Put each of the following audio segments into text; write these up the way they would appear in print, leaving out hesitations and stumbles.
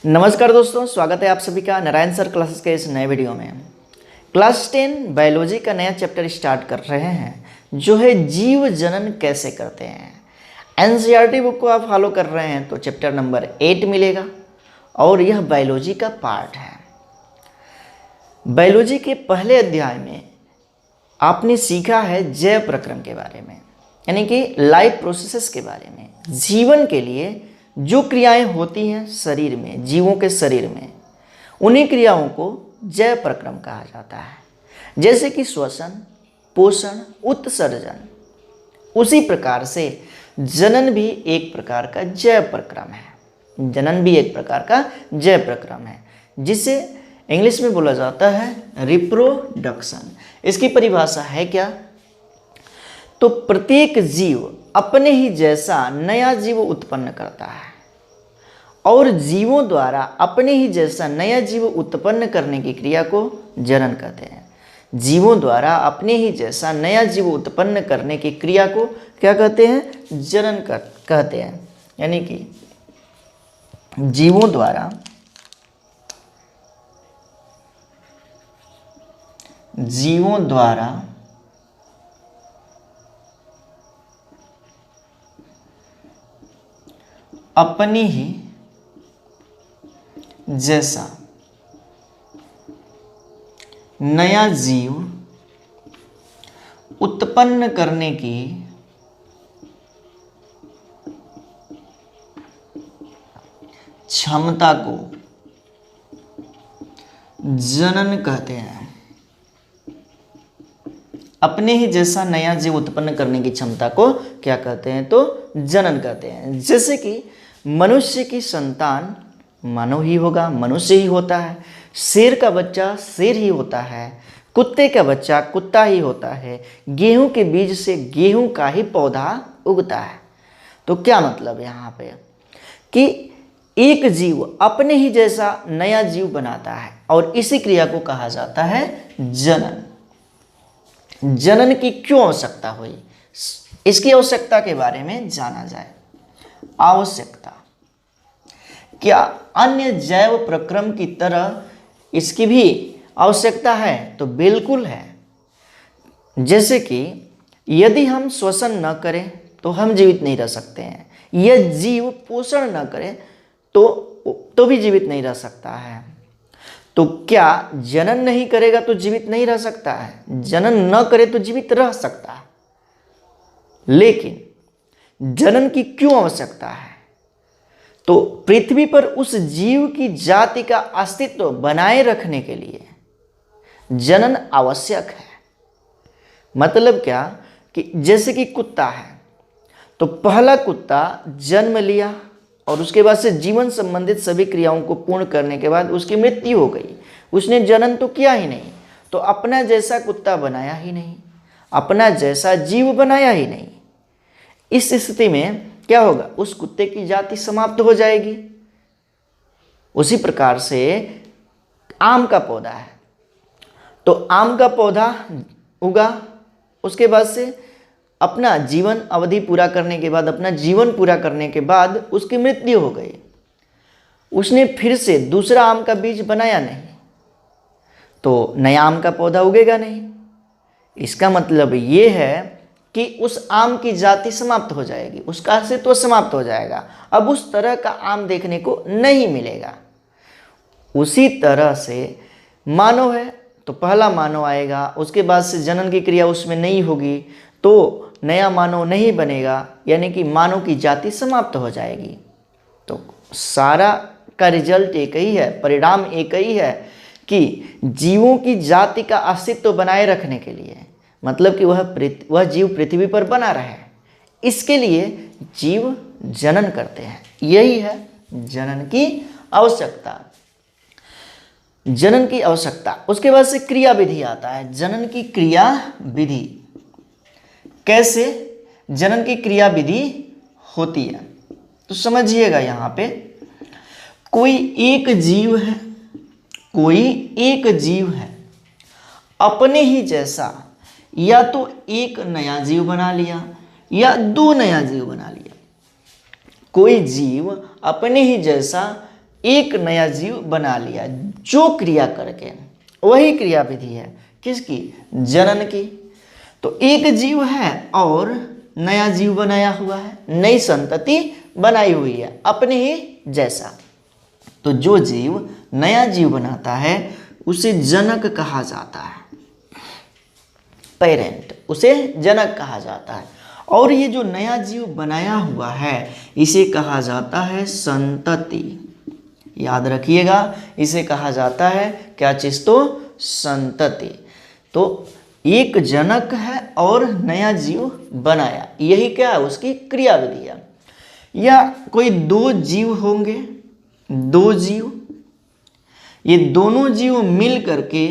नमस्कार दोस्तों, स्वागत है आप सभी का नारायण सर क्लासेस के इस नए वीडियो में। क्लास 10 बायोलॉजी का नया चैप्टर स्टार्ट कर रहे हैं जो है जीव जनन कैसे करते हैं। एनसीईआरटी बुक को आप फॉलो कर रहे हैं तो चैप्टर नंबर 8 मिलेगा और यह बायोलॉजी का पार्ट है। बायोलॉजी के पहले अध्याय में आपने सीखा है जैव प्रक्रम के बारे में, यानी कि लाइफ प्रोसेसेस के बारे में। जीवन के लिए जो क्रियाएं होती हैं शरीर में, जीवों के शरीर में, उन्हीं क्रियाओं को जैव प्रक्रम कहा जाता है। जैसे कि श्वसन, पोषण, उत्सर्जन। उसी प्रकार से जनन भी एक प्रकार का जैव प्रक्रम है। जनन भी एक प्रकार का जैव प्रक्रम है जिसे इंग्लिश में बोला जाता है रिप्रोडक्शन। इसकी परिभाषा है क्या? तो प्रत्येक जीव अपने ही जैसा नया जीव उत्पन्न करता है और जीवों द्वारा अपने ही जैसा नया जीव उत्पन्न करने की क्रिया को जनन कहते हैं। जीवों द्वारा अपने ही जैसा नया जीव उत्पन्न करने की क्रिया को क्या कहते हैं? जनन कहते हैं। यानी कि जीवों द्वारा अपनी ही जैसा नया जीव उत्पन्न करने की क्षमता को जनन कहते हैं। अपने ही जैसा नया जीव उत्पन्न करने की क्षमता को क्या कहते हैं? तो जनन कहते हैं। जैसे कि मनुष्य की संतान मानव ही होगा, मनुष्य ही होता है। शेर का बच्चा शेर ही होता है। कुत्ते का बच्चा कुत्ता ही होता है। गेहूं के बीज से गेहूं का ही पौधा उगता है। तो क्या मतलब यहाँ पे कि एक जीव अपने ही जैसा नया जीव बनाता है और इसी क्रिया को कहा जाता है जनन। जनन की क्यों आवश्यकता हुई, इसकी आवश्यकता के बारे में जाना जाए। आवश्यकता, क्या अन्य जैव प्रक्रम की तरह इसकी भी आवश्यकता है? तो बिल्कुल है। जैसे कि यदि हम श्वसन न करें तो हम जीवित नहीं रह सकते हैं। यह जीव पोषण न करे तो भी जीवित नहीं रह सकता है। तो क्या जनन नहीं करेगा तो जीवित नहीं रह सकता है? जनन न करे तो जीवित रह सकता है, लेकिन जनन की क्यों आवश्यकता है? तो पृथ्वी पर उस जीव की जाति का अस्तित्व बनाए रखने के लिए जनन आवश्यक है। मतलब क्या कि जैसे कि कुत्ता है तो पहला कुत्ता जन्म लिया और उसके बाद से जीवन संबंधित सभी क्रियाओं को पूर्ण करने के बाद उसकी मृत्यु हो गई। उसने जनन तो किया ही नहीं, तो अपना जैसा कुत्ता बनाया ही नहीं, अपना जैसा जीव बनाया ही नहीं। इस स्थिति में क्या होगा? उस कुत्ते की जाति समाप्त हो जाएगी। उसी प्रकार से आम का पौधा है तो आम का पौधा उगा, उसके बाद से अपना जीवन अवधि पूरा करने के बाद, अपना जीवन पूरा करने के बाद उसकी मृत्यु हो गई। उसने फिर से दूसरा आम का बीज बनाया नहीं तो नया आम का पौधा उगेगा नहीं। इसका मतलब ये है कि उस आम की जाति समाप्त हो जाएगी, उसका अस्तित्व तो समाप्त हो जाएगा। अब उस तरह का आम देखने को नहीं मिलेगा। उसी तरह से मानव है तो पहला मानव आएगा, उसके बाद से जनन की क्रिया उसमें नहीं होगी तो नया मानव नहीं बनेगा, यानी कि मानव की जाति समाप्त हो जाएगी। तो सारा का रिजल्ट एक ही है, परिणाम एक ही है कि जीवों की जाति का अस्तित्व बनाए रखने के लिए, मतलब कि वह जीव पृथ्वी पर बना रहे, इसके लिए जीव जनन करते हैं। यही है जनन की आवश्यकता। जनन की आवश्यकता, उसके बाद से क्रिया विधि आता है। जनन की क्रिया विधि, कैसे जनन की क्रिया विधि होती है तो समझिएगा। यहाँ पे कोई एक जीव है अपने ही जैसा, या तो एक नया जीव बना लिया या दो नया जीव बना लिया। कोई जीव अपने ही जैसा एक नया जीव बना लिया, जो क्रिया करके, वही क्रिया विधि है किसकी? जनन की। तो एक जीव है और नया जीव बनाया हुआ है, नई संतति बनाई हुई है अपने ही जैसा। तो जो जीव नया जीव बनाता है उसे जनक कहा जाता है, पेरेंट, उसे जनक कहा जाता है। और ये जो नया जीव बनाया हुआ है इसे कहा जाता है संतति। याद रखिएगा, इसे कहा जाता है क्या चीज? तो संतति। तो एक जनक है और नया जीव बनाया, यही क्या है? उसकी क्रिया विधि है। या कोई दो जीव होंगे, दो जीव, ये दोनों जीव मिल करके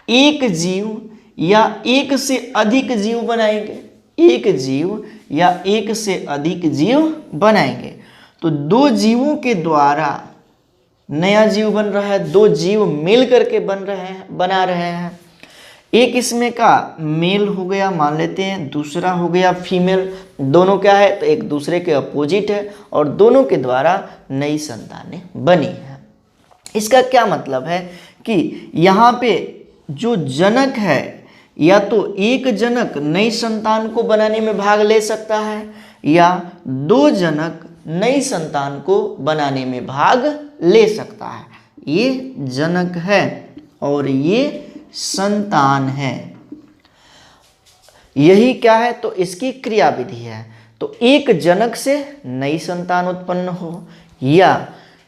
एक जीव या एक से अधिक जीव बनाएंगे, एक जीव या एक से अधिक जीव बनाएंगे। तो दो जीवों के द्वारा नया जीव बन रहा है, दो जीव मिल करके बना रहे हैं। एक इसमें का मेल हो गया मान लेते हैं, दूसरा हो गया फीमेल। दोनों क्या है? तो एक दूसरे के अपोजिट है और दोनों के द्वारा नई संतानें बनी है। इसका क्या मतलब है कि यहाँ पे जो जनक है, या तो एक जनक नई संतान को बनाने में भाग ले सकता है या दो जनक नई संतान को बनाने में भाग ले सकता है। ये जनक है और ये संतान है। यही क्या है? तो इसकी क्रिया विधि है। तो एक जनक से नई संतान उत्पन्न हो या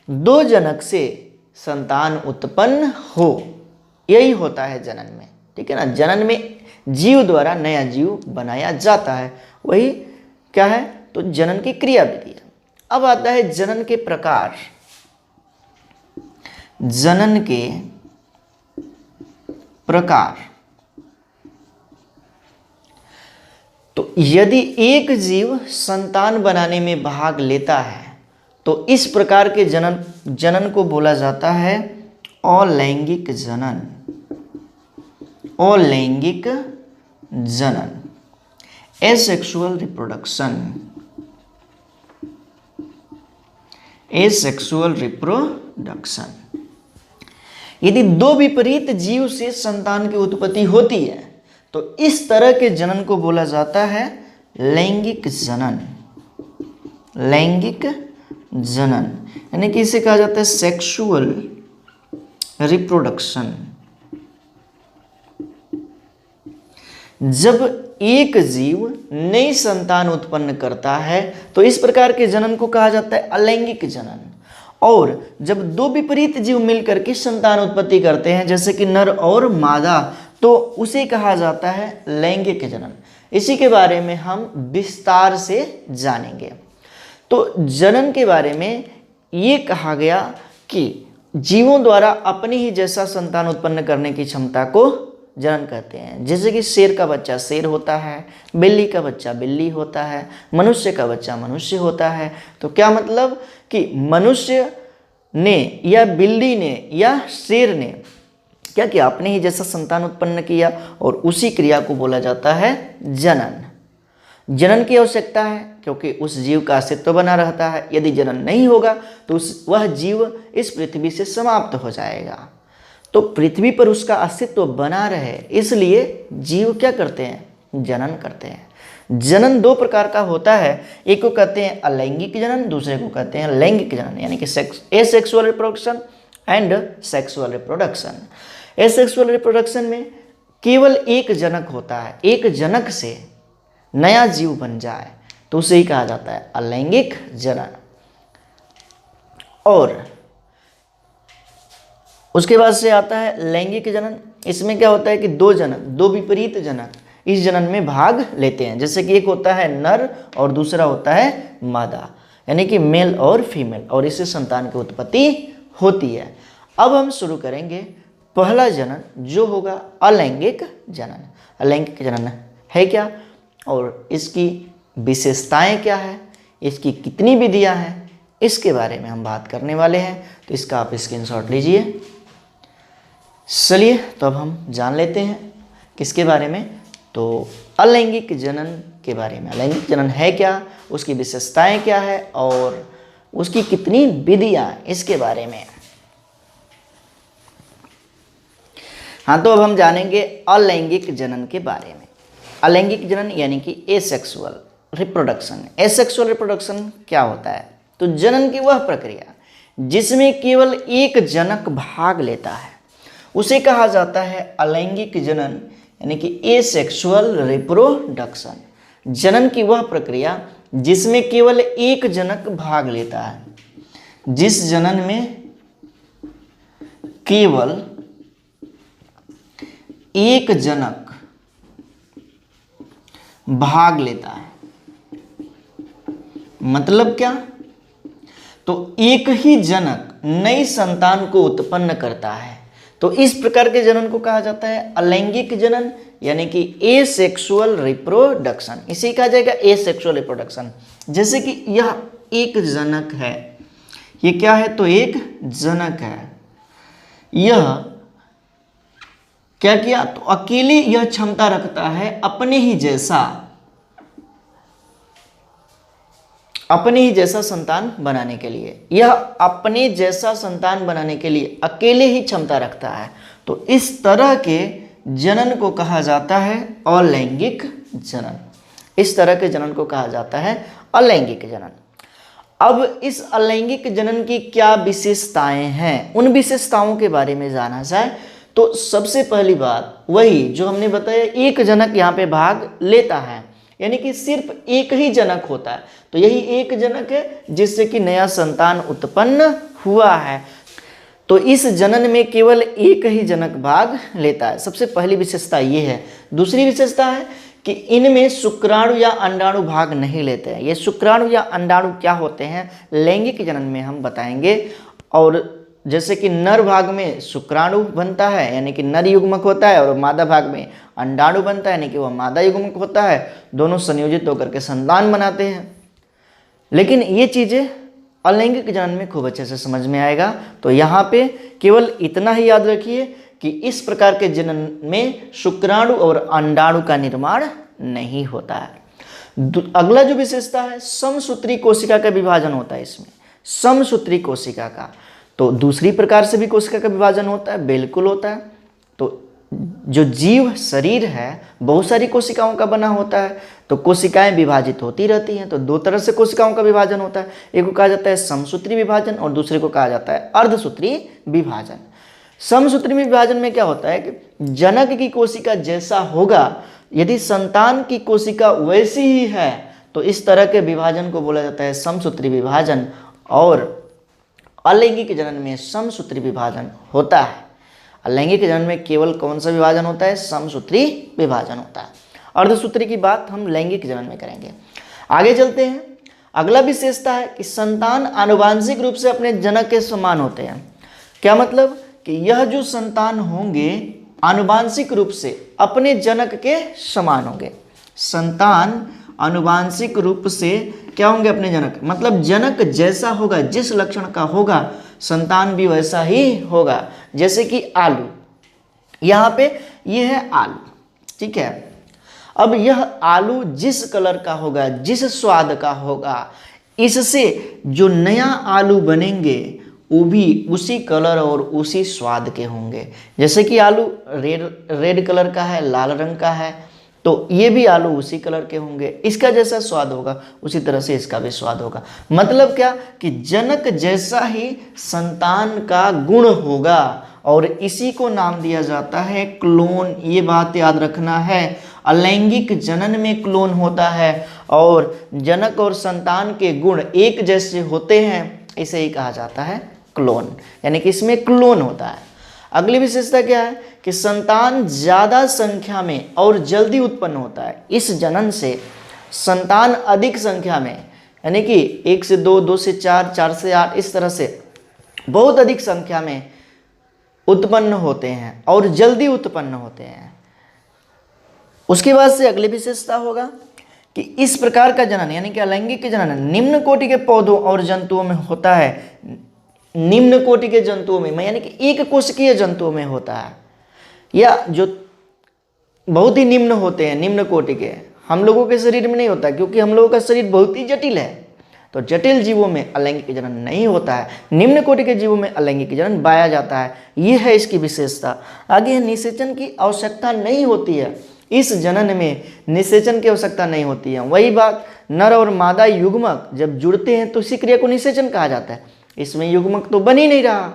दो जनक से संतान उत्पन्न हो, यही होता है जनन में। ठीक है ना? जनन में जीव द्वारा नया जीव बनाया जाता है, वही क्या है? तो जनन की क्रिया विधि है। अब आता है जनन के प्रकार। जनन के प्रकार। तो यदि एक जीव संतान बनाने में भाग लेता है तो इस प्रकार के जनन को बोला जाता है अलैंगिक जनन। अलैंगिक जनन, एसेक्सुअल रिप्रोडक्शन। Asexual reproduction. यदि दो विपरीत जीव से संतान की उत्पत्ति होती है तो इस तरह के जनन को बोला जाता है लैंगिक जनन। लैंगिक जनन यानी कि इसे कहा जाता है सेक्सुअल रिप्रोडक्शन। जब एक जीव नई संतान उत्पन्न करता है तो इस प्रकार के जनन को कहा जाता है अलैंगिक जनन। और जब दो विपरीत जीव मिलकर के संतान उत्पत्ति करते हैं, जैसे कि नर और मादा, तो उसे कहा जाता है लैंगिक जनन। इसी के बारे में हम विस्तार से जानेंगे। तो जनन के बारे में ये कहा गया कि जीवों द्वारा अपने ही जैसा संतान उत्पन्न करने की क्षमता को जनन कहते हैं। जैसे कि शेर का बच्चा शेर होता है, बिल्ली का बच्चा बिल्ली होता है, मनुष्य का बच्चा मनुष्य होता है। तो क्या मतलब कि मनुष्य ने या बिल्ली ने या शेर ने क्या किया? अपने ही जैसा संतान उत्पन्न किया और उसी क्रिया को बोला जाता है जनन। जनन की आवश्यकता है क्योंकि उस जीव का अस्तित्व बना रहता है। यदि जनन नहीं होगा तो वह जीव इस पृथ्वी से समाप्त हो जाएगा। तो पृथ्वी पर उसका अस्तित्व बना रहे इसलिए जीव क्या करते हैं? जनन करते हैं। जनन दो प्रकार का होता है, एक को कहते हैं अलैंगिक जनन, दूसरे को कहते हैं लैंगिक जनन, यानी कि asexual reproduction and sexual reproduction. Asexual reproduction में केवल एक जनक होता है, एक जनक से नया जीव बन जाए तो उसे ही कहा जाता है अलैंगिक जनन। और उसके बाद से आता है लैंगिक जनन। इसमें क्या होता है कि दो जनक, दो विपरीत जनक इस जनन में भाग लेते हैं। जैसे कि एक होता है नर और दूसरा होता है मादा, यानी कि मेल और फीमेल, और इससे संतान की उत्पत्ति होती है। अब हम शुरू करेंगे पहला जनन जो होगा अलैंगिक जनन। अलैंगिक जनन है क्या और इसकी विशेषताएं क्या है, इसकी कितनी विधियां हैं, इसके बारे में हम बात करने वाले हैं। तो इसका आप स्क्रीनशॉट लीजिए। चलिए तो अब हम जान लेते हैं किसके बारे में? तो अलैंगिक जनन के बारे में। अलैंगिक जनन है क्या, उसकी विशेषताएं क्या है और उसकी कितनी विधियां, इसके बारे में। हाँ, तो अब हम जानेंगे अलैंगिक जनन के बारे में। अलैंगिक जनन यानी कि एसेक्सुअल रिप्रोडक्शन। एसेक्सुअल रिप्रोडक्शन क्या होता है? तो जनन की वह प्रक्रिया जिसमें केवल एक जनक भाग लेता है उसे कहा जाता है अलैंगिक जनन यानी कि एसेक्सुअल रिप्रोडक्शन। जनन की वह प्रक्रिया जिसमें केवल एक जनक भाग लेता है, जिस जनन में केवल एक जनक भाग लेता है। मतलब क्या? तो एक ही जनक नई संतान को उत्पन्न करता है। तो इस प्रकार के जनन को कहा जाता है अलैंगिक जनन यानी कि एसेक्सुअल रिप्रोडक्शन। इसे कहा जाएगा एसेक्सुअल रिप्रोडक्शन। जैसे कि यह एक जनक है, ये क्या है? तो एक जनक है। यह क्या किया? तो अकेले यह क्षमता रखता है अपने ही जैसा संतान बनाने के लिए। यह अपने जैसा संतान बनाने के लिए अकेले ही क्षमता रखता है। तो इस तरह के जनन को कहा जाता है अलैंगिक जनन। इस तरह के जनन को कहा जाता है अलैंगिक जनन। अब इस अलैंगिक जनन की क्या विशेषताएं हैं, उन विशेषताओं के बारे में जाना जाए तो सबसे पहली बात वही जो हमने बताया, एक जनक यहाँ पे भाग लेता है, यानी कि सिर्फ एक ही जनक होता है। तो यही एक जनक है जिससे कि नया संतान उत्पन्न हुआ है। तो इस जनन में केवल एक ही जनक भाग लेता है। सबसे पहली विशेषता ये है। दूसरी विशेषता है कि इनमें शुक्राणु या अंडाणु भाग नहीं लेते हैं। ये शुक्राणु या अंडाणु क्या होते हैं लैंगिक जनन में हम बताएंगे। और जैसे कि नर भाग में शुक्राणु बनता है यानी कि नर युग्मक होता है, और मादा भाग में अंडाणु बनता है यानी कि वह मादा युग्मक होता है। दोनों संयोजित होकर के संतान बनाते हैं। लेकिन ये चीज़ें अलैंगिक जनन में खूब अच्छे से समझ में आएगा। तो यहाँ पे केवल इतना ही याद रखिए कि इस प्रकार के जनन में शुक्राणु और अंडाणु का निर्माण नहीं होता है। अगला जो विशेषता है, समसूत्री कोशिका का विभाजन होता है इसमें। समसूत्री कोशिका का, तो दूसरी प्रकार से भी कोशिका का विभाजन होता है, बिल्कुल होता है। तो जो जीव शरीर है बहुत सारी कोशिकाओं का बना होता है। तो कोशिकाएं विभाजित होती रहती हैं। तो दो तरह से कोशिकाओं का विभाजन होता है। एक को कहा जाता है समसूत्री विभाजन और दूसरे को कहा जाता है अर्धसूत्री विभाजन। समसूत्री विभाजन में क्या होता है कि जनक की कोशिका जैसा होगा, यदि संतान की कोशिका वैसी ही है, तो इस तरह के विभाजन को बोला जाता है समसूत्री विभाजन। और अलैंगिक जनन में समसूत्री विभाजन होता है। अलैंगिक जनन में केवल कौन सा विभाजन होता है? समसूत्री विभाजन होता है। अर्धसूत्री की बात हम लैंगिक जनन में करेंगे। आगे चलते हैं। अगला विशेषता है कि संतान आनुवांशिक रूप से अपने जनक के समान होते हैं। क्या मतलब? कि यह जो संतान होंगे आनुवांशिक रूप से अपने जनक के समान होंगे। संतान आनुवांशिक रूप से क्या होंगे? अपने जनक, मतलब जनक जैसा होगा, जिस लक्षण का होगा संतान भी वैसा ही होगा। जैसे कि आलू, यहाँ पे ये है आलू, ठीक है। अब यह आलू जिस कलर का होगा, जिस स्वाद का होगा, इससे जो नया आलू बनेंगे वो भी उसी कलर और उसी स्वाद के होंगे। जैसे कि आलू रेड कलर का है, लाल रंग का है, तो ये भी आलू उसी कलर के होंगे। इसका जैसा स्वाद होगा उसी तरह से इसका भी स्वाद होगा। मतलब क्या? कि जनक जैसा ही संतान का गुण होगा और इसी को नाम दिया जाता है क्लोन। ये बात याद रखना है। अलैंगिक जनन में क्लोन होता है और जनक और संतान के गुण एक जैसे होते हैं, इसे ही कहा जाता है क्लोन, यानी कि इसमें क्लोन होता है। अगली विशेषता क्या है? कि संतान ज़्यादा संख्या में और जल्दी उत्पन्न होता है। इस जनन से संतान अधिक संख्या में, यानी कि 1 से 2, 2 से 4, 4 से 8, इस तरह से बहुत अधिक संख्या में उत्पन्न होते हैं और जल्दी उत्पन्न होते हैं। उसके बाद से अगली विशेषता होगा कि इस प्रकार का जनन यानी कि अलैंगिक जनन निम्न कोटि के पौधों और जंतुओं में होता है। निम्न कोटि के जंतुओं में यानी कि एक कोशिकीय जंतुओं में होता है, या जो बहुत ही निम्न होते हैं, निम्न कोटि के, हम लोगों के शरीर में नहीं होता, क्योंकि हम लोगों का शरीर बहुत ही जटिल है। तो जटिल जीवों में अलैंगिक जनन नहीं होता है, निम्न कोटि के जीवों में अलैंगिक जनन पाया जाता है। ये है इसकी विशेषता। आगे है निषेचन की आवश्यकता नहीं होती है, इस जनन में निषेचन की आवश्यकता नहीं होती है। वही बात, नर और मादा युग्मक जब जुड़ते हैं तो इसी क्रिया को निषेचन कहा जाता है। इसमें युग्मक तो बन ही नहीं रहा,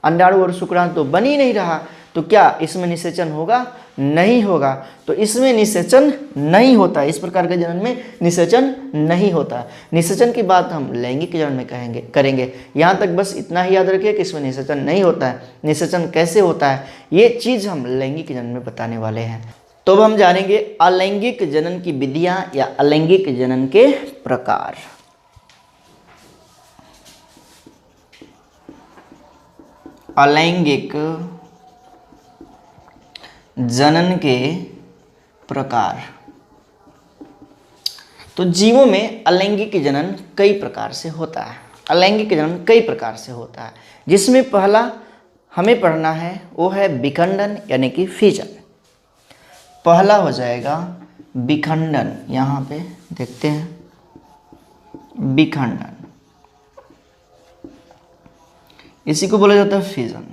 अंडाणु और शुक्राणु तो बन ही नहीं रहा, तो क्या इसमें निषेचन होगा? नहीं होगा। तो इसमें निषेचन नहीं होता, इस प्रकार के जनन में निषेचन नहीं होता। निषेचन की बात हम लैंगिक जनन में करेंगे। यहाँ तक बस इतना ही याद रखिए कि इसमें निषेचन नहीं होता है। निषेचन कैसे होता है ये चीज़ हम लैंगिक जनन में बताने वाले हैं। तो अब हम जानेंगे अलैंगिक जनन की विधियाँ या अलैंगिक जनन के प्रकार। अलैंगिक जनन के प्रकार। तो जीवों में अलैंगिक जनन कई प्रकार से होता है। अलैंगिक जनन कई प्रकार से होता है, जिसमें पहला हमें पढ़ना है वो है विखंडन यानी कि फिजन। पहला हो जाएगा विखंडन, यहाँ पे देखते हैं विखंडन, इसी को बोला जाता है फिजन।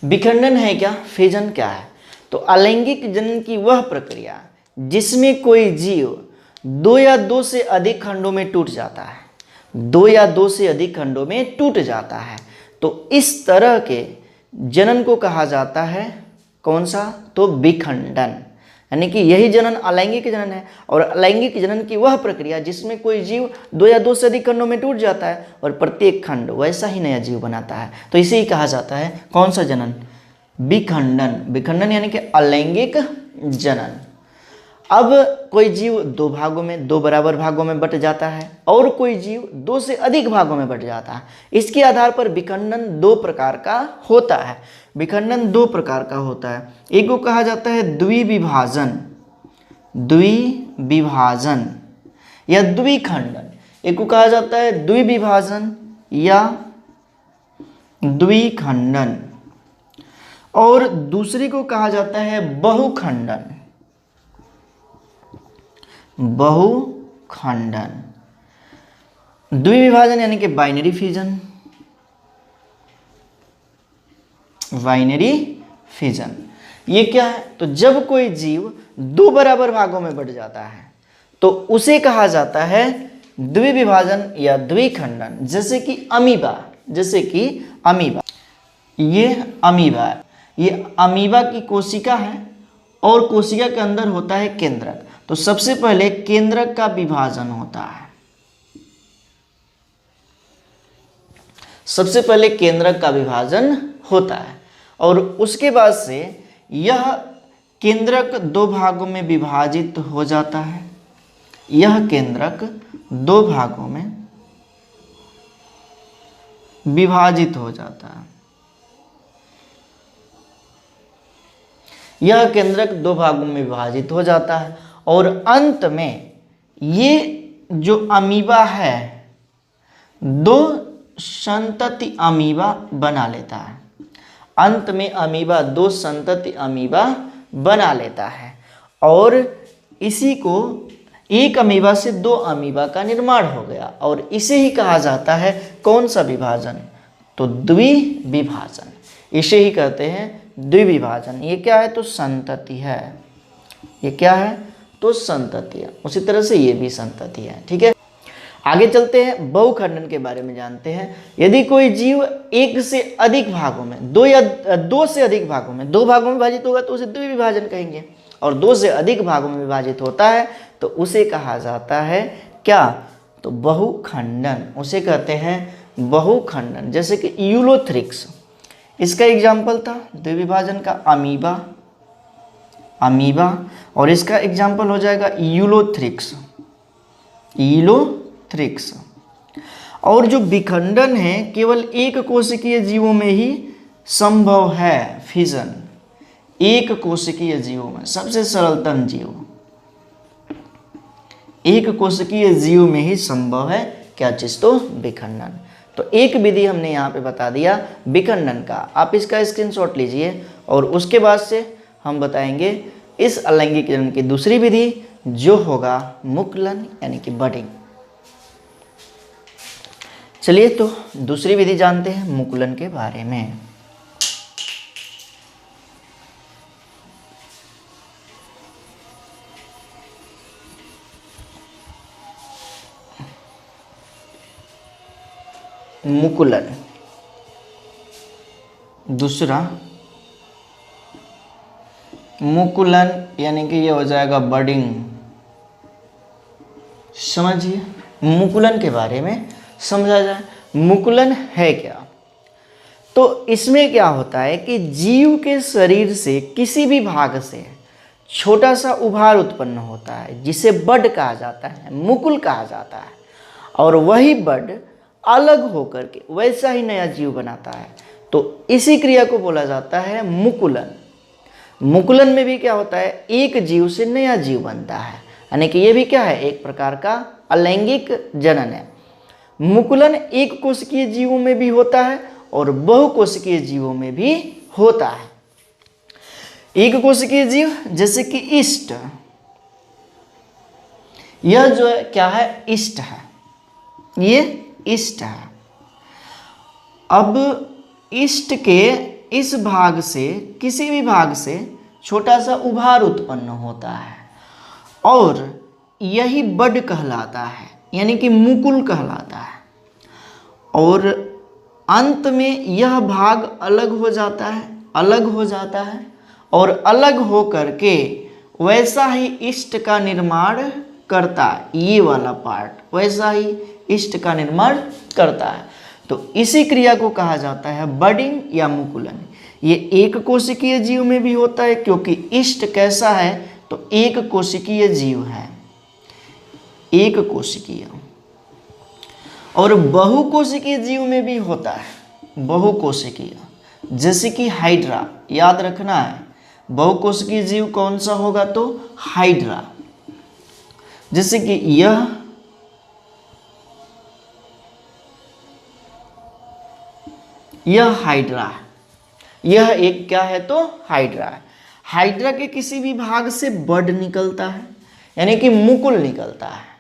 विखंडन है क्या, फिजन क्या है? तो अलैंगिक जनन की वह प्रक्रिया जिसमें कोई जीव दो या दो से अधिक खंडों में टूट जाता है, दो या दो से अधिक खंडों में टूट जाता है, तो इस तरह के जनन को कहा जाता है कौन सा? तो विखंडन। यानी कि यही जनन अलैंगिक जनन है। और अलैंगिक जनन की वह प्रक्रिया जिसमें कोई जीव दो या दो से अधिक खंडों में टूट जाता है और प्रत्येक खंड वैसा ही नया जीव बनाता है, तो इसे ही कहा जाता है कौन सा जनन? विखंडन। विखंडन यानी कि अलैंगिक जनन। अब कोई जीव दो भागों में, दो बराबर भागों में बट जाता है और कोई जीव दो से अधिक भागों में बट जाता है। इसके आधार पर विखंडन दो प्रकार का होता है। विखंडन दो प्रकार का होता है। एक को कहा जाता है द्विविभाजन, द्विविभाजन या द्विखंडन। एक को कहा जाता है द्विविभाजन या द्विखंडन, और दूसरी को कहा जाता है बहुखंडन, बहुखंडन। द्विविभाजन यानी कि बाइनरी फिजन, बाइनरी फिजन ये क्या है? तो जब कोई जीव दो बराबर भागों में बट जाता है तो उसे कहा जाता है द्विविभाजन या द्विखंडन। जैसे कि अमीबा, जैसे कि अमीबा, ये अमीबा, ये अमीबा की कोशिका है और कोशिका के अंदर होता है केंद्रक। तो सबसे पहले केंद्रक का विभाजन होता है, सबसे पहले केंद्रक का विभाजन होता है और उसके बाद से यह केंद्रक दो भागों में विभाजित हो जाता है। यह केंद्रक दो भागों में विभाजित हो जाता है। यह केंद्रक दो भागों में विभाजित हो जाता है और अंत में ये जो अमीबा है दो संतति अमीबा बना लेता है। अंत में अमीबा दो संतति अमीबा बना लेता है और इसी को एक अमीबा से दो अमीबा का निर्माण हो गया और इसे ही कहा जाता है कौन सा विभाजन? तो द्विविभाजन। इसे ही कहते हैं द्विविभाजन। ये क्या है? तो संतति है। ये क्या है? तो संतति है। उसी तरह से ये भी संतति है। ठीक है, आगे चलते हैं, बहुखंडन के बारे में जानते हैं। यदि कोई जीव एक से अधिक भागों में, दो से अधिक भागों में, दो भागों में विभाजित होगा तो उसे द्विविभाजन कहेंगे, और दो से अधिक भागों में विभाजित होता है तो उसे कहा जाता है क्या? तो बहुखंडन। उसे कहते हैं बहुखंडन। जैसे कि यूलोथ्रिक्स, इसका एग्जाम्पल था द्विविभाजन का अमीबा, अमीबा, और इसका एग्जाम्पल हो जाएगा यूलोथ्रिक्स, यूलोथ्रिक्स। और जो विखंडन है केवल एक कोशिकीय जीवों में ही संभव है फिजन। एक कोशिकीय जीवों में, सबसे सरलतम जीव, एक कोशिकीय जीव में ही संभव है क्या चीज? तो विखंडन। तो एक विधि हमने यहाँ पे बता दिया विखंडन का, आप इसका स्क्रीनशॉट लीजिए और उसके बाद से हम बताएंगे इस अलैंगिक जनन की दूसरी विधि जो होगा मुकुलन यानी कि बडिंग। चलिए तो दूसरी विधि जानते हैं मुकुलन के बारे में। मुकुलन, दूसरा मुकुलन यानी कि ये हो जाएगा बडिंग। समझिए मुकुलन के बारे में समझा जाए। मुकुलन है क्या? तो इसमें क्या होता है कि जीव के शरीर से किसी भी भाग से छोटा सा उभार उत्पन्न होता है जिसे बड कहा जाता है, मुकुल कहा जाता है, और वही बड अलग होकर के वैसा ही नया जीव बनाता है। तो इसी क्रिया को बोला जाता है मुकुलन। मुकुलन में भी क्या होता है, एक जीव से नया जीव बनता है, यानी कि ये भी क्या है, एक प्रकार का अलैंगिक जनन है। मुकुलन एक कोशिकीय जीवों में भी होता है और बहुकोशिकीय जीवों में भी होता है। एक कोशिकीय जीव जैसे कि ईस्ट, यह जो है क्या है, ईस्ट है, ये ईस्ट है। अब ईस्ट के इस भाग से किसी भी भाग से छोटा सा उभार उत्पन्न होता है और यही बड कहलाता है, यानी कि मुकुल कहलाता है। और अंत में यह भाग अलग हो जाता है, अलग हो जाता है और अलग हो करके वैसा ही ईस्ट का निर्माण करता है। ये वाला पार्ट वैसा ही ईस्ट का निर्माण करता है। तो इसी क्रिया को कहा जाता है बडिंग या मुकुलन। ये एक कोशिकीय जीव में भी होता है क्योंकि ईस्ट कैसा है, तो एक कोशिकीय जीव है, एक कोशिकीय। और बहुकोशिकीय जीव में भी होता है, बहुकोशिकीय, जैसे कि हाइड्रा। याद रखना है बहुकोशिकीय जीव कौन सा होगा, तो हाइड्रा। जैसे कि यह हाइड्रा है, यह एक क्या है, तो हाइड्रा है। हाइड्रा के किसी भी भाग से बड निकलता है, यानी कि मुकुल निकलता है।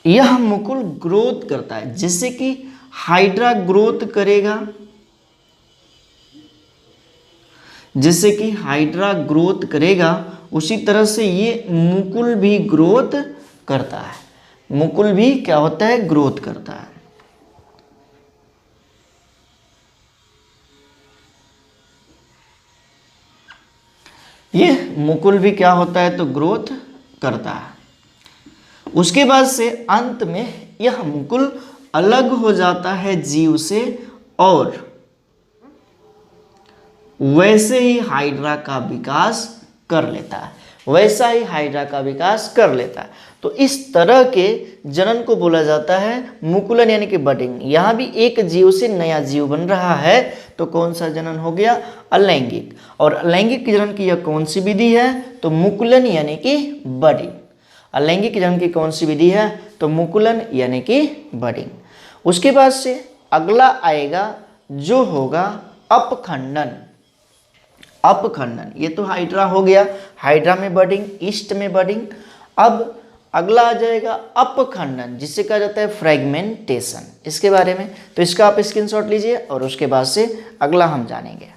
यह मुकुल ग्रोथ करता है, जैसे कि हाइड्रा ग्रोथ करेगा, जैसे कि हाइड्रा ग्रोथ करेगा उसी तरह से ये मुकुल भी ग्रोथ करता है। मुकुल भी क्या होता है, ग्रोथ करता है। ये मुकुल भी क्या होता है, तो ग्रोथ करता है। उसके बाद से अंत में यह मुकुल अलग हो जाता है जीव से और वैसे ही हाइड्रा का विकास कर लेता है, वैसा ही हाइड्रा का विकास कर लेता है। तो इस तरह के जनन को बोला जाता है मुकुलन यानी कि बडिंग। यहाँ भी एक जीव से नया जीव बन रहा है, तो कौन सा जनन हो गया, अलैंगिक। और अलैंगिक जनन की यह कौन सी विधि है, तो मुकुलन यानी कि बडिंग। अलैंगिक जनन की कौन सी विधि है, तो मुकुलन यानी कि बडिंग। उसके बाद से अगला आएगा जो होगा अपखंडन। अपखंडन, ये तो हाइड्रा हो गया, हाइड्रा में बडिंग, ईस्ट में बडिंग। अब अगला आ जाएगा अपखंडन, जिसे कहा जाता है फ्रेगमेंटेशन। इसके बारे में तो इसका आप स्क्रीनशॉट लीजिए और उसके बाद से अगला हम जानेंगे।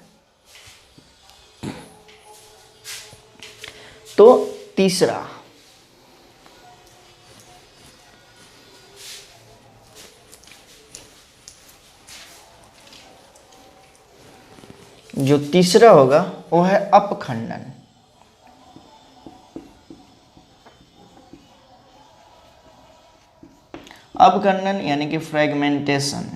तो तीसरा, जो तीसरा होगा वो है अपखंडन। अपखंडन यानी कि फ्रेगमेंटेशन।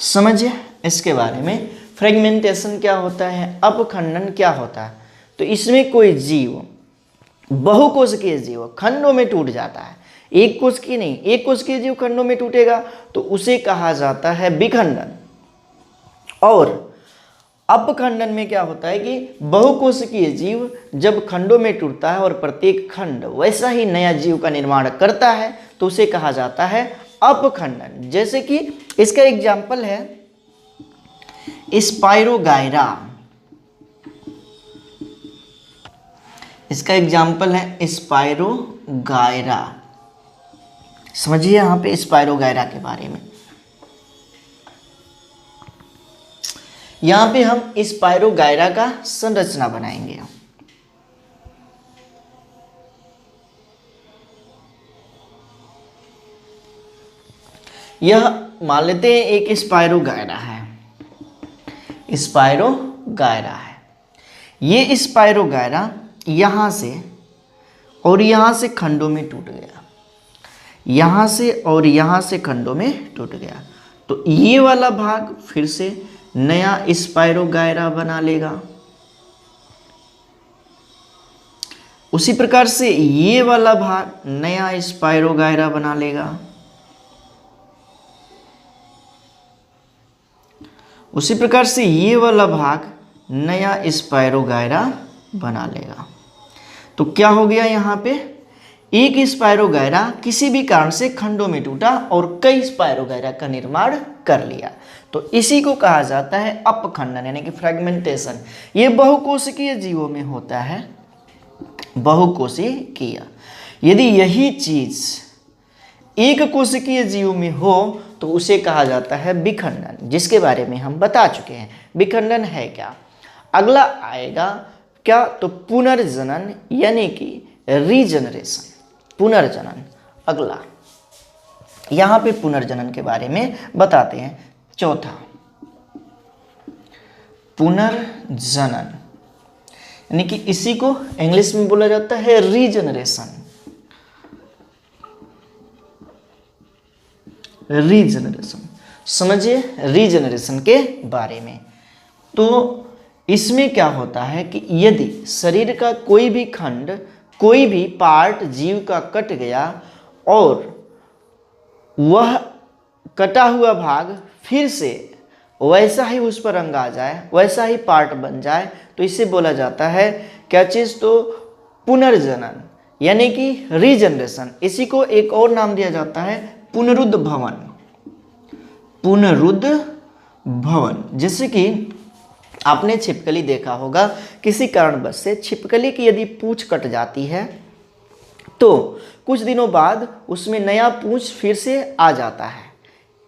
समझिए इसके बारे में, फ्रेगमेंटेशन क्या होता है, अपखंडन क्या होता है। तो इसमें कोई जीव, बहुकोशिकीय जीव खंडों में टूट जाता है, एक कोशिकीय नहीं, एक कोशिकीय जीव खंडों में टूटेगा तो उसे कहा जाता है विखंडन। और अपखंडन में क्या होता है कि बहुकोशिकीय जीव जब खंडों में टूटता है और प्रत्येक खंड वैसा ही नया जीव का निर्माण करता है तो उसे कहा जाता है अपखंडन। जैसे कि इसका एग्जाम्पल है स्पाइरोगायरा। इसका एग्जाम्पल है स्पायरोगायरा। समझिए यहाँ पे स्पायरोगायरा के बारे में। यहाँ पे हम स्पायरोगायरा का संरचना बनाएंगे। यह मान लेते हैं एक स्पायरोगायरा है, स्पायरोगायरा है। ये स्पायरोगायरा यहाँ से और यहाँ से खंडों में टूट गया, यहाँ से और यहाँ से खंडों में टूट गया। तो ये वाला भाग फिर से नया स्पायरोगायरा बना लेगा। उसी प्रकार से ये वाला भाग नया स्पायरोगायरा बना लेगा। उसी प्रकार से ये वाला भाग नया स्पायरोगायरा बना लेगा। तो क्या हो गया, यहाँ पे एक स्पायरोगायरा किसी भी कारण से खंडों में टूटा और कई स्पायरोगायरा का निर्माण कर लिया। तो इसी को कहा जाता है अपखंडन यानी कि फ्रेगमेंटेशन। ये बहुकोशिकीय जीवों में होता है, बहुकोशिकीय। यदि यही चीज एक कोशिकीय जीव में हो तो उसे कहा जाता है विखंडन, जिसके बारे में हम बता चुके हैं। विखंडन है क्या? अगला आएगा क्या, तो पुनर्जनन यानी कि रीजनरेशन, पुनर्जनन। अगला यहाँ पे पुनर्जनन के बारे में बताते हैं। चौथा पुनर्जनन यानी कि इसी को इंग्लिश में बोला जाता है रीजनरेशन। रीजनरेशन समझिए रीजनरेशन के बारे में। तो इसमें क्या होता है कि यदि शरीर का कोई भी खंड, कोई भी पार्ट जीव का कट गया और वह कटा हुआ भाग फिर से वैसा ही उस पर अंग आ जाए, वैसा ही पार्ट बन जाए, तो इसे बोला जाता है क्या चीज़, तो पुनर्जनन यानी कि रीजनरेशन। इसी को एक और नाम दिया जाता है पुनरुद्ध भवन, पुनरुद्ध भवन। जैसे कि आपने छिपकली देखा होगा, किसी कारणवश से छिपकली की यदि पूंछ कट जाती है तो कुछ दिनों बाद उसमें नया पूंछ फिर से आ जाता है।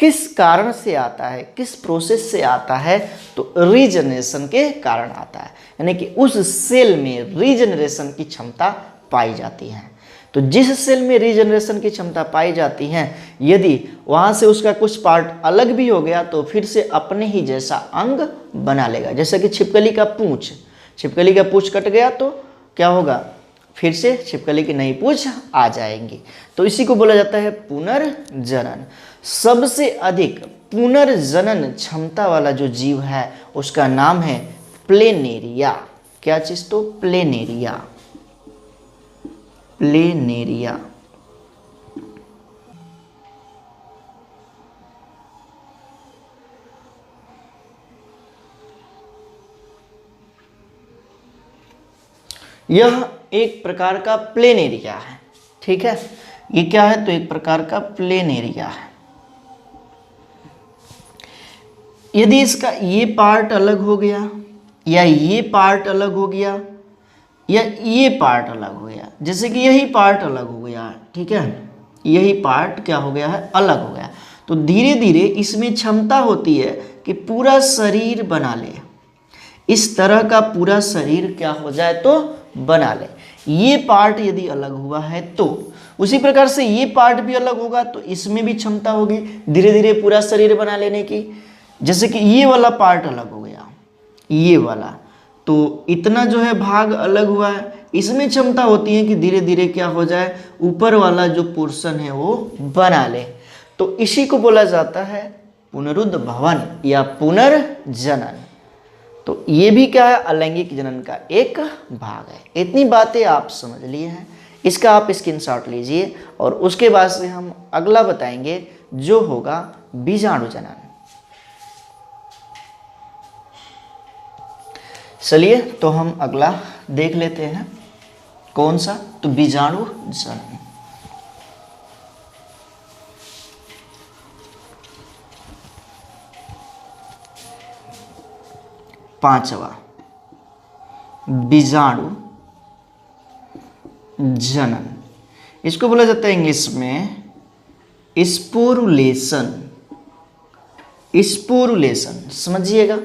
किस कारण से आता है, किस प्रोसेस से आता है, तो रीजनरेशन के कारण आता है। यानी कि उस सेल में रीजनरेशन की क्षमता पाई जाती है। तो जिस सेल में रीजनरेशन की क्षमता पाई जाती है, यदि वहाँ से उसका कुछ पार्ट अलग भी हो गया तो फिर से अपने ही जैसा अंग बना लेगा। जैसे कि छिपकली का पूंछ, छिपकली का पूंछ कट गया तो क्या होगा, फिर से छिपकली की नई पूंछ आ जाएंगी। तो इसी को बोला जाता है पुनर्जनन। सबसे अधिक पुनर्जनन क्षमता वाला जो जीव है उसका नाम है प्लेनेरिया। क्या चीज, तो प्लेनेरिया, प्लेनेरिया। यह एक प्रकार का प्लेनेरिया है, ठीक है। ये क्या है, तो एक प्रकार का प्लेनेरिया है। यदि इसका ये पार्ट अलग हो गया या ये पार्ट अलग हो गया या ये पार्ट अलग हो गया, जैसे कि यही पार्ट अलग हो गया, ठीक है, यही पार्ट क्या हो गया है, अलग हो गया, तो धीरे धीरे इसमें क्षमता होती है कि पूरा शरीर बना ले, इस तरह का पूरा शरीर क्या हो जाए तो बना ले। ये पार्ट यदि अलग हुआ है तो उसी प्रकार से ये पार्ट भी अलग होगा तो इसमें भी क्षमता होगी धीरे धीरे पूरा शरीर बना लेने की। जैसे कि ये वाला पार्ट अलग हो गया, ये वाला, तो इतना जो है भाग अलग हुआ है, इसमें क्षमता होती है कि धीरे धीरे क्या हो जाए, ऊपर वाला जो पोर्शन है वो बना ले। तो इसी को बोला जाता है पुनरुद्ध भवन या पुनर्जनन। तो ये भी क्या है, अलैंगिक जनन का एक भाग है। इतनी बातें आप समझ लिए हैं, इसका आप स्क्रीनशॉट लीजिए और उसके बाद से हम अगला बताएंगे जो होगा बीजाणु जनन। चलिए तो हम अगला देख लेते हैं, कौन सा, तो बीजाणु जनन। पांचवा बीजाणु जनन। इसको बोला जाता है इंग्लिश में स्पोरुलेशन। स्पोरुलेशन समझिएगा,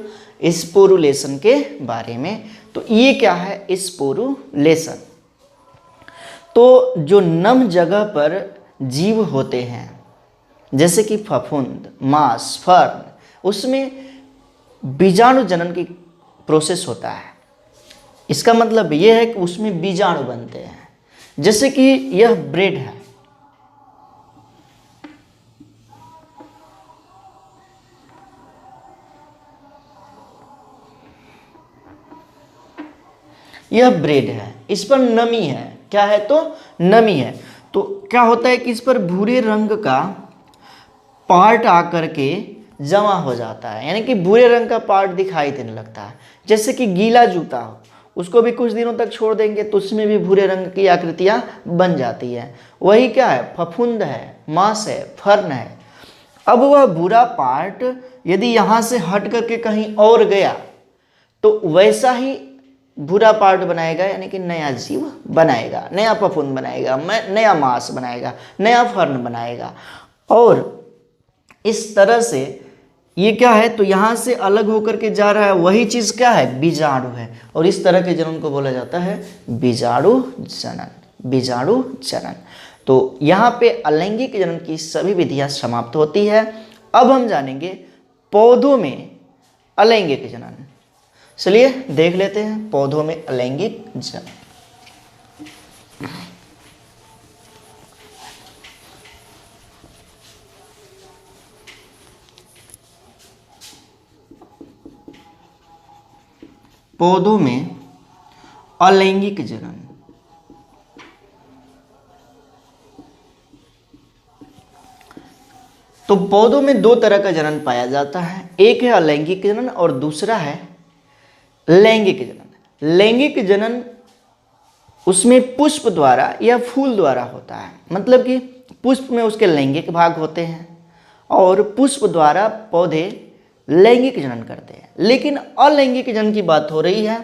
स्पोरुलेशन के बारे में। तो ये क्या है स्पोरुलेशन? तो जो नम जगह पर जीव होते हैं जैसे कि फफूंद, मांस, फर्न, उसमें बीजाणु जनन की प्रोसेस होता है। इसका मतलब यह है कि उसमें बीजाणु बनते हैं। जैसे कि यह ब्रेड है, यह ब्रेड है, इस पर नमी है। क्या है? तो नमी है। तो क्या होता है कि इस पर भूरे रंग का पार्ट आकर के जमा हो जाता है, यानी कि भूरे रंग का पार्ट दिखाई देने लगता है। जैसे कि गीला जूता हो, उसको भी कुछ दिनों तक छोड़ देंगे तो उसमें भी भूरे रंग की आकृतियां बन जाती हैं। वही क्या है? फफूंद है, मांस है, फर्न है। अब वह भूरा पार्ट यदि यहाँ से हट करके कहीं और गया तो वैसा ही भूरा पार्ट बनाएगा, यानी कि नया जीव बनाएगा, नया फफूंद बनाएगा, नया मांस बनाएगा, नया फर्न बनाएगा। और इस तरह से ये क्या है? तो यहाँ से अलग होकर के जा रहा है, वही चीज़ क्या है? बीजाणु है। और इस तरह के जनन को बोला जाता है बीजाणु जनन। बीजाणु जनन। तो यहाँ पे अलैंगिक जनन की सभी विधियाँ समाप्त होती है। अब हम जानेंगे पौधों में अलैंगिक जनन। चलिए देख लेते हैं पौधों में अलैंगिक जनन। पौधों में अलैंगिक जनन। तो पौधों में दो तरह का जनन पाया जाता है, एक है अलैंगिक जनन और दूसरा है लैंगिक जनन। लैंगिक जनन उसमें पुष्प द्वारा या फूल द्वारा होता है, मतलब कि पुष्प में उसके लैंगिक भाग होते हैं और पुष्प द्वारा पौधे लैंगिक जनन करते हैं। लेकिन अलैंगिक जनन की बात हो रही है,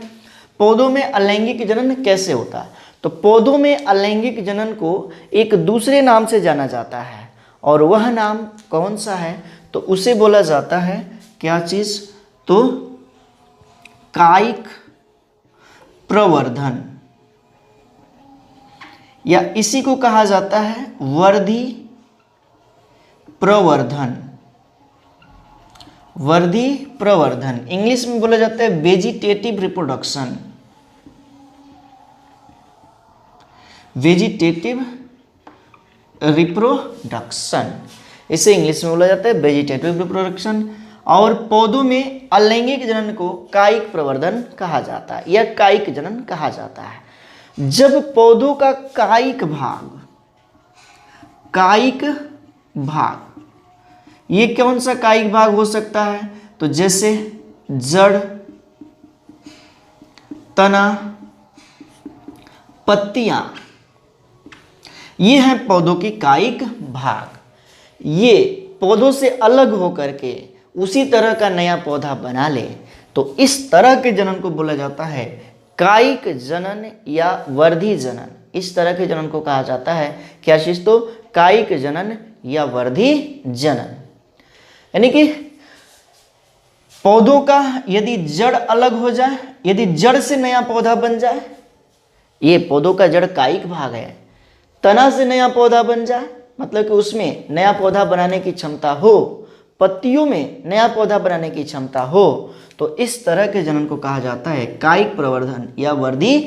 पौधों में अलैंगिक जनन कैसे होता है? तो पौधों में अलैंगिक जनन को एक दूसरे नाम से जाना जाता है, और वह नाम कौन सा है? तो उसे बोला जाता है क्या चीज? तो कायिक प्रवर्धन, या इसी को कहा जाता है वर्धी प्रवर्धन। वर्धी प्रवर्धन इंग्लिश में बोला जाता है वेजिटेटिव रिप्रोडक्शन। वेजिटेटिव रिप्रोडक्शन, इसे इंग्लिश में बोला जाता है वेजिटेटिव रिप्रोडक्शन। और पौधों में अलैंगिक जनन को कायिक प्रवर्धन कहा जाता है या कायिक जनन कहा जाता है। जब पौधों का कायिक भाग, ये कौन सा कायिक भाग हो सकता है? तो जैसे जड़, तना, पत्तियां, ये हैं पौधों की कायिक भाग। ये पौधों से अलग होकर के उसी तरह का नया पौधा बना ले तो इस तरह के जनन को बोला जाता है कायिक जनन या वर्धी जनन। इस तरह के जनन को कहा जाता है क्या चीज? तो कायिक जनन या वर्धी जनन। यानी कि पौधों का यदि जड़ अलग हो जाए, यदि जड़ से नया पौधा बन जाए, ये पौधों का जड़ कायिक भाग है, तना से नया पौधा बन जाए, मतलब कि उसमें नया पौधा बनाने की क्षमता हो, पत्तियों में नया पौधा बनाने की क्षमता हो, तो इस तरह के जनन को कहा जाता है कायिक प्रवर्धन या वर्धी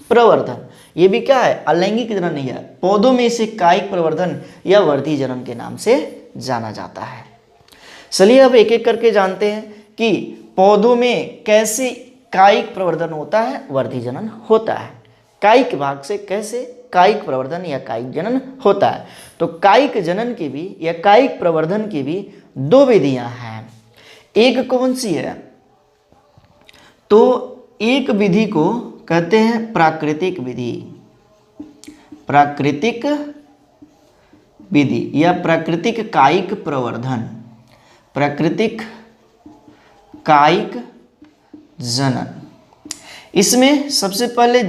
प्रवर्धन। ये भी क्या है? अलैंगिक जनन नहीं है, पौधों में इसे कायिक प्रवर्धन या वर्धी जनन के नाम से जाना जाता है। चलिए अब एक एक करके जानते हैं कि पौधों में कैसे कायिक प्रवर्धन होता है, वर्धी जनन होता है। कायिक भाग से कैसे कायिक प्रवर्धन या कायिक जनन होता है? तो कायिक जनन की भी या कायिक प्रवर्धन की भी दो विधियां हैं। एक कौन सी है? तो एक विधि को कहते हैं प्राकृतिक विधि। प्राकृतिक विधि या प्राकृतिक कायिक प्रवर्धन, प्राकृतिक कायिक जनन। इसमें सबसे पहले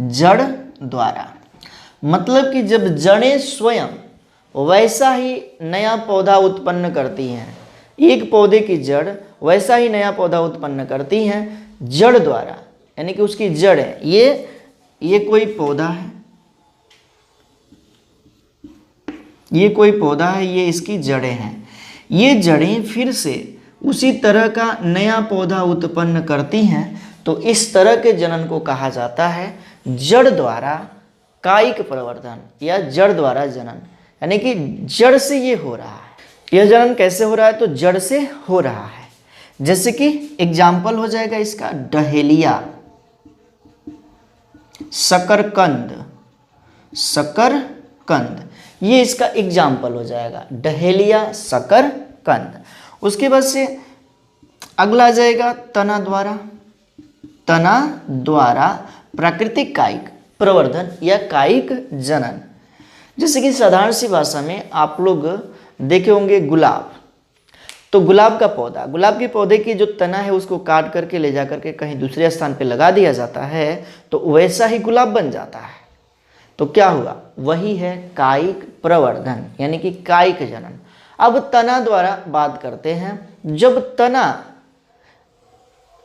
जड़ द्वारा। मतलब कि जब जड़ें स्वयं वैसा ही नया पौधा उत्पन्न करती हैं, एक पौधे की जड़ वैसा ही नया पौधा उत्पन्न करती हैं जड़ द्वारा, यानी कि उसकी जड़ है, ये कोई पौधा है, ये कोई पौधा है, ये इसकी जड़ें हैं। ये जड़ें फिर से उसी तरह का नया पौधा उत्पन्न करती हैं, तो इस तरह के जनन को कहा जाता है जड़ द्वारा कायिक प्रवर्धन या जड़ द्वारा जनन। यानी कि जड़ से ये हो रहा है। यह जनन कैसे हो रहा है? तो जड़ से हो रहा है। जैसे कि एग्जाम्पल हो जाएगा इसका डहेलिया, शकरकंद, शकरकंद, ये इसका एग्जाम्पल हो जाएगा, डहेलिया, शकरकंद। उसके बाद से अगला आ जाएगा तना द्वारा, तना द्वारा प्राकृतिक कायिक प्रवर्धन या कायिक जनन। जैसे कि साधारण सी भाषा में आप लोग देखे होंगे गुलाब, तो गुलाब का पौधा, गुलाब के पौधे की जो तना है उसको काट करके ले जा करके कहीं दूसरे स्थान पे लगा दिया जाता है, तो वैसा ही गुलाब बन जाता है। तो क्या हुआ? वही है कायिक प्रवर्धन यानी कि कायिक जनन। अब तना द्वारा बात करते हैं। जब तना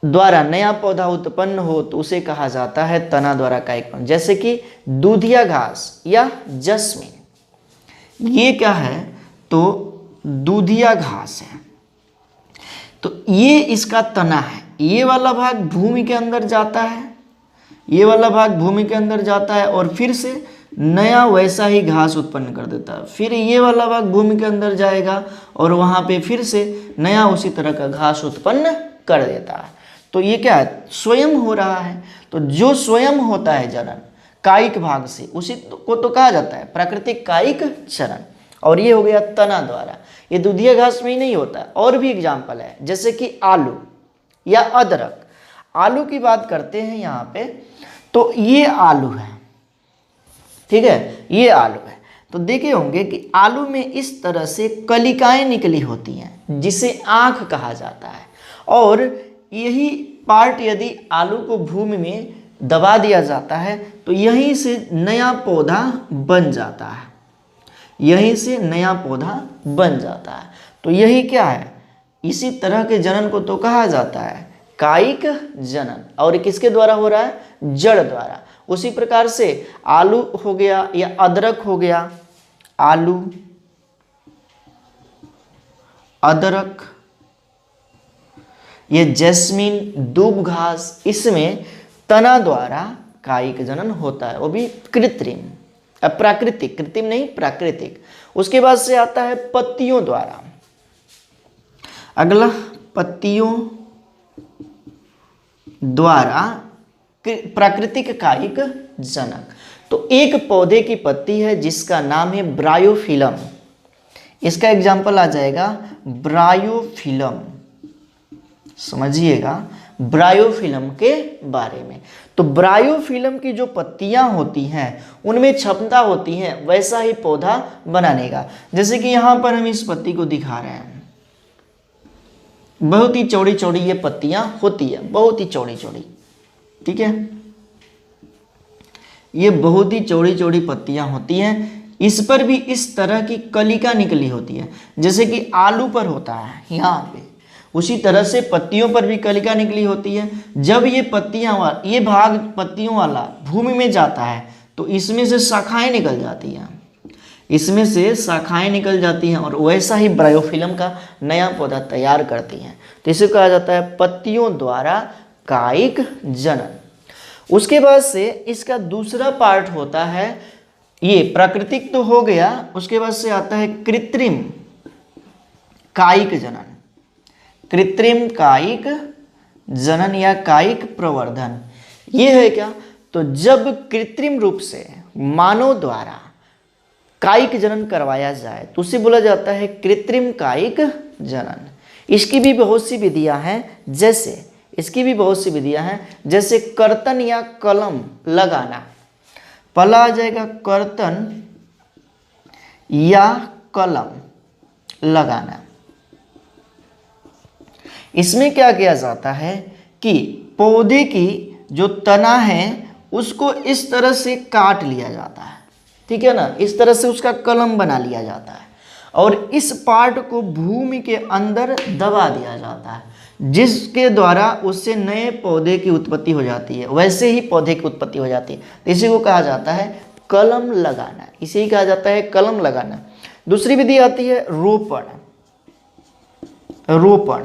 द्वारा नया पौधा उत्पन्न हो तो उसे कहा जाता है तना द्वारा कायिक प्रवर्धन। जैसे कि दूधिया घास या जैस्मिन, ये क्या है? तो दूधिया घास है, तो ये इसका तना है। ये वाला भाग भूमि के अंदर जाता है, ये वाला भाग भूमि के अंदर जाता है और फिर से नया वैसा ही घास उत्पन्न कर देता है। फिर ये वाला भाग भूमि के अंदर जाएगा और वहाँ पे फिर से नया उसी तरह का घास उत्पन्न कर देता है। तो ये क्या है? स्वयं हो रहा है। तो जो स्वयं होता है जनन कायिक भाग से, उसी को तो कहा जाता है प्राकृतिक कायिक जनन। और ये हो गया तना द्वारा। ये दूधिया घास में ही नहीं होता, और भी एग्जाम्पल है, जैसे कि आलू या अदरक। आलू की बात करते हैं यहाँ पे, तो ये आलू है, ठीक है, ये आलू है। तो देखे होंगे कि आलू में इस तरह से कलिकाएं निकली होती हैं जिसे आँख कहा जाता है। और यही पार्ट यदि आलू को भूमि में दबा दिया जाता है तो यहीं से नया पौधा बन जाता है, यहीं से नया पौधा बन जाता है। तो यही क्या है? इसी तरह के जनन को तो कहा जाता है कायिक जनन। और किसके द्वारा हो रहा है? जड़ द्वारा। उसी प्रकार से आलू हो गया या अदरक हो गया, आलू, अदरक, ये जैस्मिन, दूब घास, इसमें तना द्वारा कायिक जनन होता है, वो भी कृत्रिम, प्राकृतिक, कृत्रिम नहीं प्राकृतिक। उसके बाद से आता है पत्तियों द्वारा। अगला पत्तियों द्वारा प्राकृतिक कायिक जनक। तो एक पौधे की पत्ती है जिसका नाम है ब्रायोफिलम, इसका एग्जाम्पल आ जाएगा ब्रायोफिलम। समझिएगा ब्रायोफिलम के बारे में। तो ब्रायोफिलम की जो पत्तियां होती हैं उनमें क्षमता होती है वैसा ही पौधा बनाने का। जैसे कि यहाँ पर हम इस पत्ती को दिखा रहे हैं, बहुत ही चौड़ी चौड़ी ये पत्तियां होती है, बहुत ही चौड़ी चौड़ी, ठीक है, ये बहुत ही चौड़ी चौड़ी पत्तियां होती हैं। इस पर भी इस तरह की कलिका निकली होती है, जैसे कि आलू पर होता है यहाँ पे, उसी तरह से पत्तियों पर भी कलिका निकली होती है। जब ये पत्तियां, ये भाग पत्तियों वाला भूमि में जाता है तो इसमें से शाखाएं निकल जाती हैं, इसमें से शाखाएं निकल जाती हैं और वैसा ही ब्रायोफिलम का नया पौधा तैयार करती हैं। तो इसे कहा जाता है पत्तियों द्वारा कायिक जनन। उसके बाद से इसका दूसरा पार्ट होता है, ये प्राकृतिक तो हो गया, उसके बाद से आता है कृत्रिम कायिक जनन। कृत्रिम कायिक जनन या कायिक प्रवर्धन ये है क्या? तो जब कृत्रिम रूप से मानव द्वारा कायिक जनन करवाया जाए तो उसे बोला जाता है कृत्रिम कायिक जनन। इसकी भी बहुत सी विधियां हैं, जैसे इसकी भी बहुत सी विधियां हैं, जैसे कर्तन या कलम लगाना। पहला आ जाएगा कर्तन या कलम लगाना। इसमें क्या किया जाता है कि पौधे की जो तना है उसको इस तरह से काट लिया जाता है, ठीक है ना, इस तरह से उसका कलम बना लिया जाता है और इस पार्ट को भूमि के अंदर दबा दिया जाता है, जिसके द्वारा उससे नए पौधे की उत्पत्ति हो जाती है, वैसे ही पौधे की उत्पत्ति हो जाती है। तो इसी को कहा जाता है कलम लगाना, इसे ही कहा जाता है कलम लगाना। दूसरी विधि आती है रोपण। रोपण,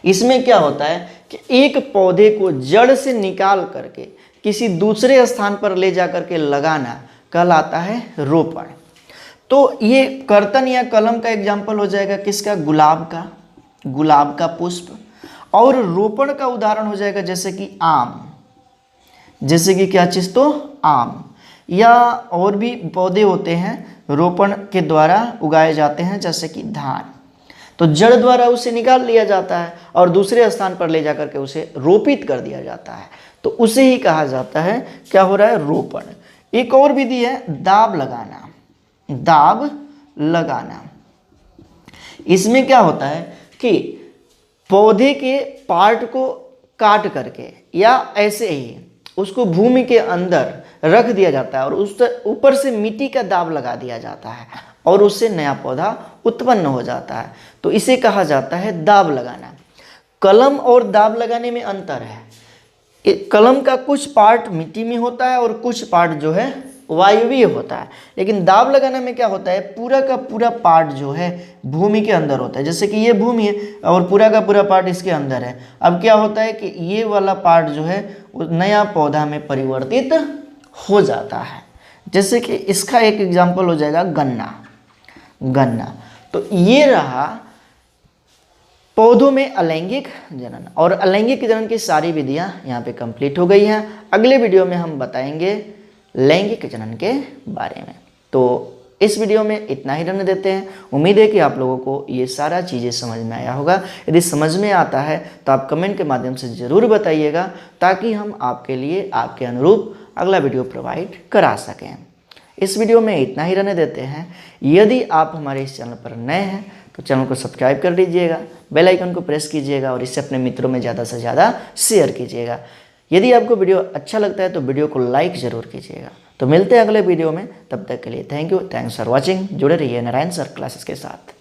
इसमें क्या होता है कि एक पौधे को जड़ से निकाल करके किसी दूसरे स्थान पर ले जाकर के लगाना कहलाता है रोपण। तो ये कर्तन या कलम का एग्जाम्पल हो जाएगा किसका, गुलाब का पुष्प। और रोपण का उदाहरण हो जाएगा जैसे कि आम, जैसे कि क्या चीज़, तो आम। या और भी पौधे होते हैं रोपण के द्वारा उगाए जाते हैं, जैसे कि धान। तो जड़ द्वारा उसे निकाल लिया जाता है और दूसरे स्थान पर ले जाकर के उसे रोपित कर दिया जाता है, तो उसे ही कहा जाता है, क्या हो रहा है, रोपण। एक और विधि है दाब लगाना। दाब लगाना, इसमें क्या होता है कि पौधे के पार्ट को काट करके या ऐसे ही उसको भूमि के अंदर रख दिया जाता है और उस ऊपर से मिट्टी का दाब लगा दिया जाता है और उससे नया पौधा उत्पन्न हो जाता है, तो इसे कहा जाता है दाब लगाना। कलम और दाब लगाने में अंतर है। कलम का कुछ पार्ट मिट्टी में होता है और कुछ पार्ट जो है वायवीय होता है, लेकिन दाब लगाने में क्या होता है, पूरा का पूरा पार्ट जो है भूमि के अंदर होता है। जैसे कि ये भूमि है और पूरा का पूरा पार्ट इसके अंदर है। अब क्या होता है कि ये वाला पार्ट जो है नया पौधा में परिवर्तित हो जाता है। जैसे कि इसका एक एग्जाम्पल हो जाएगा गन्ना। तो ये रहा पौधों में अलैंगिक जनन, और अलैंगिक जनन की सारी विधियां यहाँ पे कंप्लीट हो गई हैं। अगले वीडियो में हम बताएंगे लैंगिक जनन के बारे में। तो इस वीडियो में इतना ही रहने देते हैं। उम्मीद है कि आप लोगों को ये सारा चीज़ें समझ में आया होगा। यदि समझ में आता है तो आप कमेंट के माध्यम से ज़रूर बताइएगा, ताकि हम आपके लिए आपके अनुरूप अगला वीडियो प्रोवाइड करा सकें। इस वीडियो में इतना ही रहने देते हैं। यदि आप हमारे इस चैनल पर नए हैं तो चैनल को सब्सक्राइब कर लीजिएगा, बेल आइकन को प्रेस कीजिएगा और इसे अपने मित्रों में ज़्यादा से ज़्यादा शेयर कीजिएगा। यदि आपको वीडियो अच्छा लगता है तो वीडियो को लाइक ज़रूर कीजिएगा। तो मिलते हैं अगले वीडियो में, तब तक के लिए thank you, thanks for watching. जुड़े रहिए नारायण सर क्लासेस के साथ।